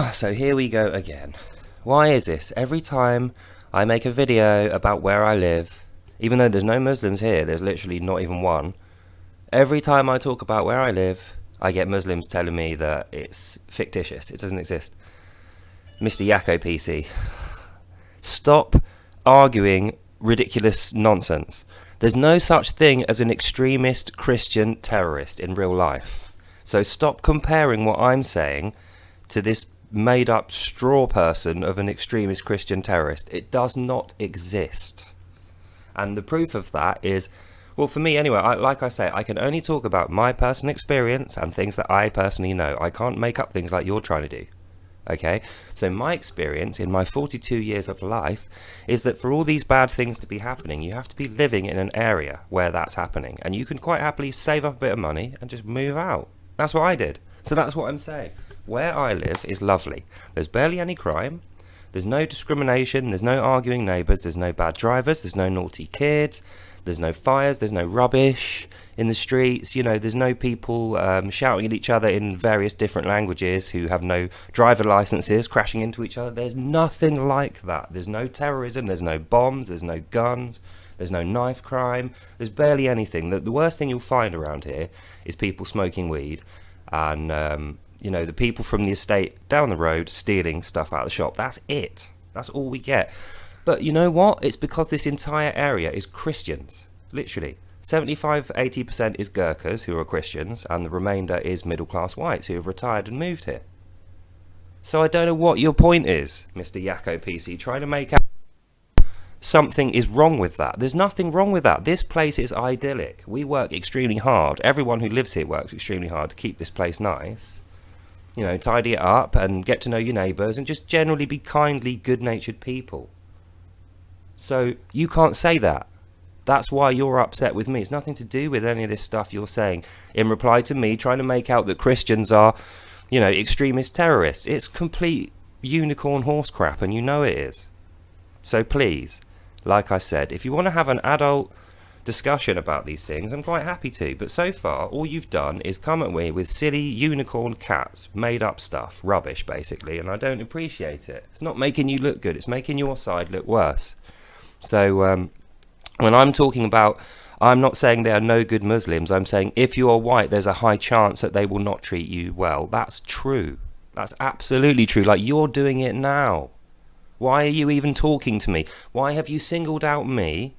So here we go again. Why is this? Every time I make a video about where I live, even though there's no Muslims here, there's literally not even one, every time I talk about where I live, I get Muslims telling me that it's fictitious, it doesn't exist. Mr. YAKO PC, stop arguing ridiculous nonsense. There's no such thing as an extremist Christian terrorist in real life. So stop comparing what I'm saying to this made up straw person of an extremist Christian terrorist. It does not exist. And the proof of that is, well, for me anyway, like I say, I can only talk about my personal experience and things that I personally know. I can't make up things like you're trying to do. Okay, so my experience in my 42 years of life is that for all these bad things to be happening, you have to be living in an area where that's happening, and you can quite happily save up a bit of money and just move out. That's what I did. So that's what I'm saying. Where I live is lovely. There's barely any crime. There's no discrimination. There's no arguing neighbours. There's no bad drivers. There's no naughty kids. There's no fires. There's no rubbish in the streets. You know, there's no people shouting at each other in various different languages who have no driver licenses, crashing into each other. There's nothing like that. There's no terrorism. There's no bombs. There's no guns. There's no knife crime. There's barely anything. The worst thing you'll find around here is people smoking weed and, you know, the people from the estate down the road stealing stuff out of the shop. That's it. That's all we get. But you know what? It's because this entire area is Christians. Literally. 75-80% is Gurkhas who are Christians, and the remainder is middle-class whites who have retired and moved here. So I don't know what your point is, Mr. YAKO PC, trying to make out something is wrong with that. There's nothing wrong with that. This place is idyllic. We work extremely hard. Everyone who lives here works extremely hard to keep this place nice. You know, tidy it up and get to know your neighbours and just generally be kindly, good-natured people. So you can't say that. That's why you're upset with me. It's nothing to do with any of this stuff you're saying in reply to me trying to make out that Christians are, you know, extremist terrorists. It's complete unicorn horse crap, and you know it is. So please, like I said, if you want to have an adult discussion about these things, I'm quite happy to. But so far, all you've done is come at me with silly unicorn cats, made up stuff, rubbish basically, and I don't appreciate it. It's not making you look good. It's making your side look worse. So when I'm talking about, I'm not saying there are no good Muslims. I'm saying if you are white, there's a high chance that they will not treat you well. That's true. That's absolutely true. Like, you're doing it now. Why are you even talking to me? Why have you singled out me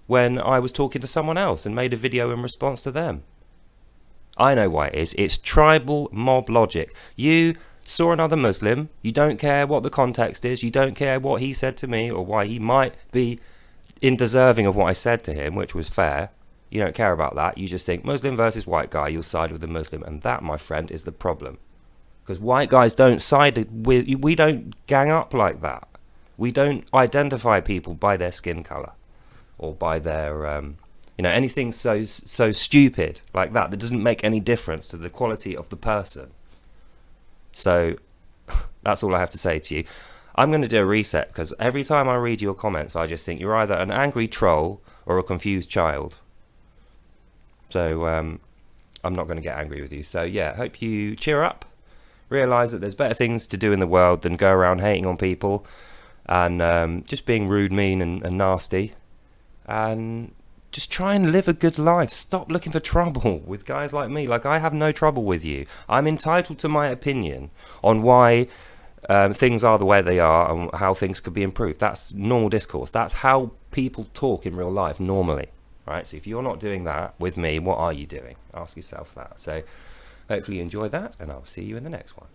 when I was talking to someone else and made a video in response to them? I know why it is. It's tribal mob logic. You saw another Muslim. You don't care what the context is. You don't care what he said to me or why he might be undeserving of what I said to him, which was fair. You don't care about that. You just think Muslim versus white guy, you'll side with the Muslim. And that, my friend, is the problem. Because white guys don't side with, we don't gang up like that. We don't identify people by their skin colour or by their, you know, anything so stupid like that doesn't make any difference to the quality of the person. So that's all I have to say to you. I'm going to do a reset because every time I read your comments, I just think you're either an angry troll or a confused child. So I'm not going to get angry with you. So yeah, hope you cheer up. Realise that there's better things to do in the world than go around hating on people and just being rude, mean and nasty. And just try and live a good life. Stop looking for trouble with guys like me. Like, I have no trouble with you. I'm entitled to my opinion on why things are the way they are and how things could be improved. That's normal discourse. That's how people talk in real life normally. Right? So if you're not doing that with me, what are you doing? Ask yourself that. So hopefully you enjoyed that, and I'll see you in the next one.